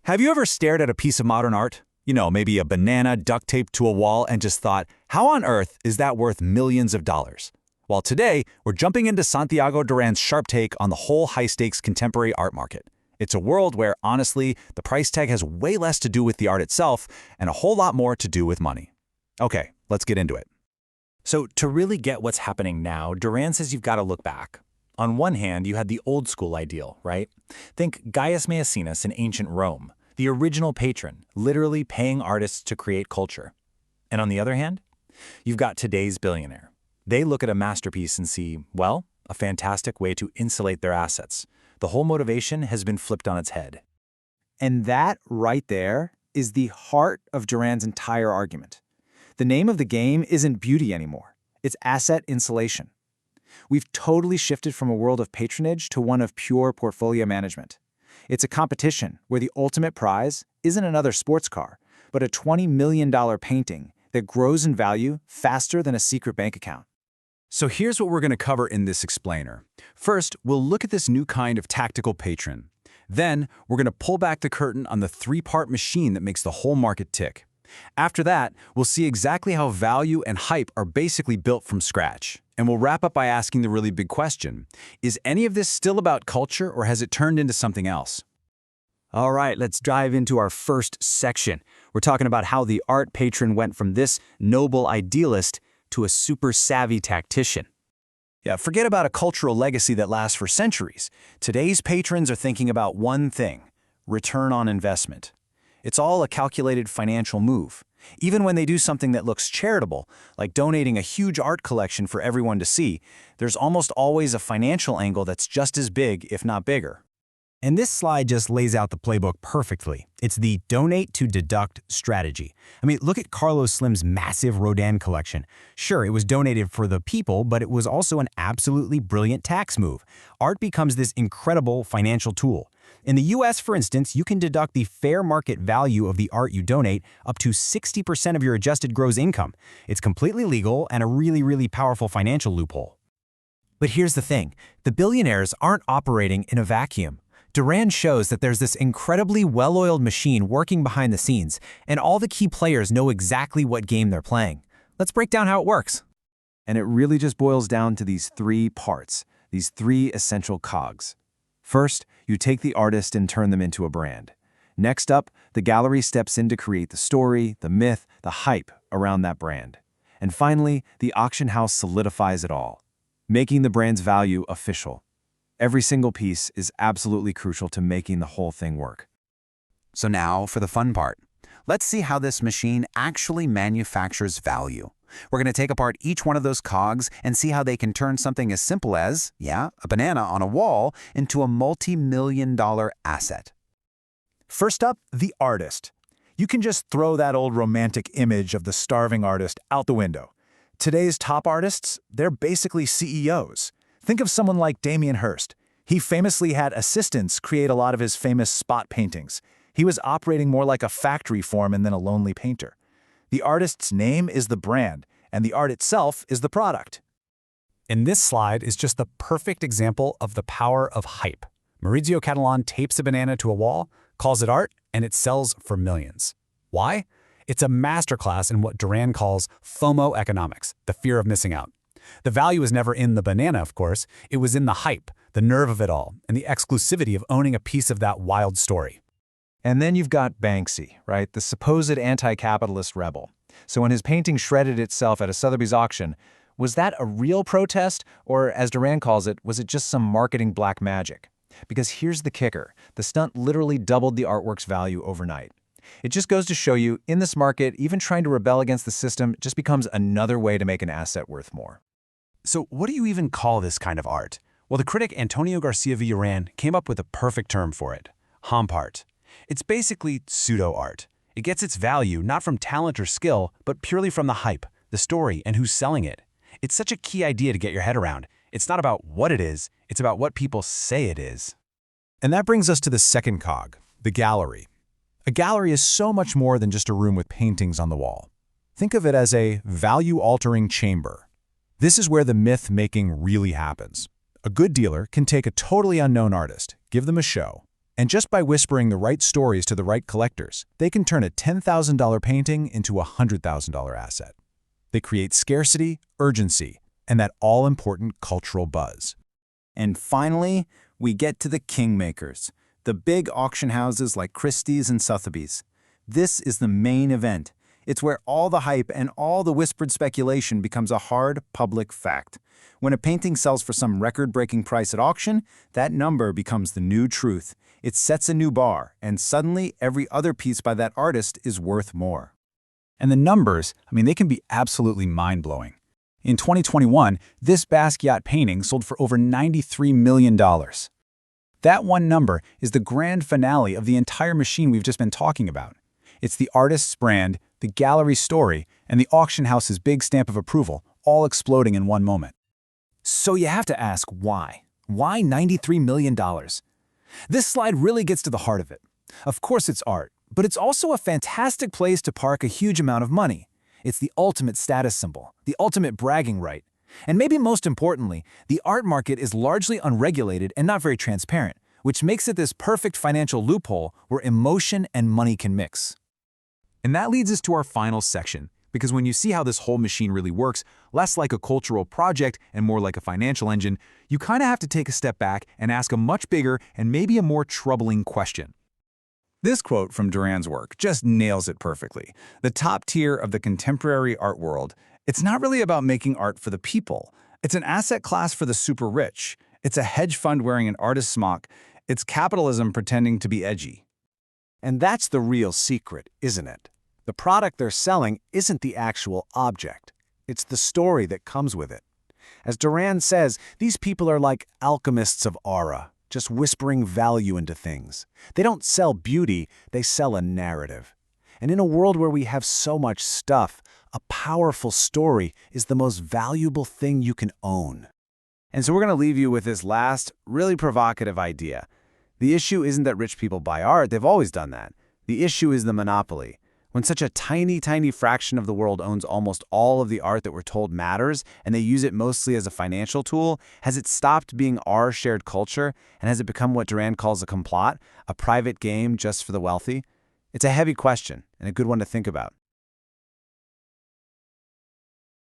Have you ever stared at a piece of modern art? Maybe a banana duct taped to a wall and just thought, how on earth is that worth millions of dollars? Well, today, we're jumping into Santiago Duran's sharp take on the whole high-stakes contemporary art market. It's a world where, honestly, the price tag has way less to do with the art itself and a whole lot more to do with money. Okay, let's get into it. So to really get what's happening now, Duran says you've got to look back. On one hand, you had the old school ideal, right? Think Gaius Maecenas in ancient Rome, the original patron, literally paying artists to create culture. And on the other hand, you've got today's billionaire. They look at a masterpiece and see, well, a fantastic way to insulate their assets. The whole motivation has been flipped on its head. And that right there is the heart of Duran's entire argument. The name of the game isn't beauty anymore. It's asset insulation. We've totally shifted from a world of patronage to one of pure portfolio management. It's a competition where the ultimate prize isn't another sports car, but a $20 million painting that grows in value faster than a secret bank account. So here's what we're going to cover in this explainer. First, we'll look at this new kind of tactical patron. Then, we're going to pull back the curtain on the three-part machine that makes the whole market tick. After that, we'll see exactly how value and hype are basically built from scratch. And we'll wrap up by asking the really big question. Is any of this still about culture, or has it turned into something else? All right, let's dive into our first section. We're talking about how the art patron went from this noble idealist to a super savvy tactician. Yeah, forget about a cultural legacy that lasts for centuries. Today's patrons are thinking about one thing: return on investment. It's all a calculated financial move. Even when they do something that looks charitable, like donating a huge art collection for everyone to see, there's almost always a financial angle that's just as big, if not bigger. And this slide just lays out the playbook perfectly. It's the donate to deduct strategy. I mean, look at Carlos Slim's massive Rodin collection. Sure, it was donated for the people, but it was also an absolutely brilliant tax move. Art becomes this incredible financial tool. In the US, for instance, you can deduct the fair market value of the art you donate up to 60% of your adjusted gross income. It's completely legal and a really powerful financial loophole. But here's the thing. The billionaires aren't operating in a vacuum. Duran shows that there's this incredibly well-oiled machine working behind the scenes, and all the key players know exactly what game they're playing. Let's break down how it works. And it really just boils down to these three parts, these three essential cogs. First, you take the artist and turn them into a brand. Next up, the gallery steps in to create the story, the myth, the hype around that brand. And finally, the auction house solidifies it all, making the brand's value official. Every single piece is absolutely crucial to making the whole thing work. So now for the fun part. Let's see how this machine actually manufactures value. We're going to take apart each one of those cogs and see how they can turn something as simple as, a banana on a wall into a multi-million-dollar asset. First up, the artist. You can just throw that old romantic image of the starving artist out the window. Today's top artists, they're basically CEOs. Think of someone like Damien Hirst. He famously had assistants create a lot of his famous spot paintings. He was operating more like a factory foreman than a lonely painter. The artist's name is the brand, and the art itself is the product. And this slide is just the perfect example of the power of hype. Maurizio Cattelan tapes a banana to a wall, calls it art, and it sells for millions. Why? It's a masterclass in what Duran calls FOMO economics, the fear of missing out. The value was never in the banana, of course. It was in the hype, the nerve of it all, and the exclusivity of owning a piece of that wild story. And then you've got Banksy, right? The supposed anti-capitalist rebel. So when his painting shredded itself at a Sotheby's auction, was that a real protest? Or, as Duran calls it, was it just some marketing black magic? Because here's the kicker. The stunt literally doubled the artwork's value overnight. It just goes to show you, in this market, even trying to rebel against the system just becomes another way to make an asset worth more. So what do you even call this kind of art? Well, the critic Antonio Garcia Villarán came up with a perfect term for it: Hamparte. It's basically pseudo-art. It gets its value not from talent or skill, but purely from the hype, the story, and who's selling it. It's such a key idea to get your head around. It's not about what it is, it's about what people say it is. And that brings us to the second cog, the gallery. A gallery is so much more than just a room with paintings on the wall. Think of it as a value-altering chamber. This is where the myth-making really happens. A good dealer can take a totally unknown artist, give them a show, And just by whispering the right stories to the right collectors, they can turn a $10,000 painting into a $100,000 asset. They create scarcity, urgency, and that all-important cultural buzz. And finally, we get to the Kingmakers, the big auction houses like Christie's and Sotheby's. This is the main event. It's where all the hype and all the whispered speculation becomes a hard public fact. When a painting sells for some record-breaking price at auction, that number becomes the new truth. It sets a new bar, and suddenly every other piece by that artist is worth more. And the numbers, they can be absolutely mind-blowing. In 2021, this Basquiat painting sold for over $93 million. That one number is the grand finale of the entire machine we've just been talking about. It's the artist's brand, the gallery's story, and the auction house's big stamp of approval, all exploding in one moment. So you have to ask why? Why $93 million? This slide really gets to the heart of it. Of course it's art, but it's also a fantastic place to park a huge amount of money. It's the ultimate status symbol, the ultimate bragging right. And maybe most importantly, the art market is largely unregulated and not very transparent, which makes it this perfect financial loophole where emotion and money can mix. And that leads us to our final section, because when you see how this whole machine really works, less like a cultural project and more like a financial engine, you kind of have to take a step back and ask a much bigger and maybe a more troubling question. This quote from Duran's work just nails it perfectly. The top tier of the contemporary art world, it's not really about making art for the people. It's an asset class for the super rich. It's a hedge fund wearing an artist's smock. It's capitalism pretending to be edgy. And that's the real secret, isn't it? The product they're selling isn't the actual object. It's the story that comes with it. As Duran says, these people are like alchemists of aura, just whispering value into things. They don't sell beauty, they sell a narrative. And in a world where we have so much stuff, a powerful story is the most valuable thing you can own. And so we're going to leave you with this last, really provocative idea. The issue isn't that rich people buy art, they've always done that. The issue is the monopoly. When such a tiny, tiny fraction of the world owns almost all of the art that we're told matters, and they use it mostly as a financial tool, has it stopped being our shared culture, and has it become what Duran calls a complot, a private game just for the wealthy? It's a heavy question, and a good one to think about.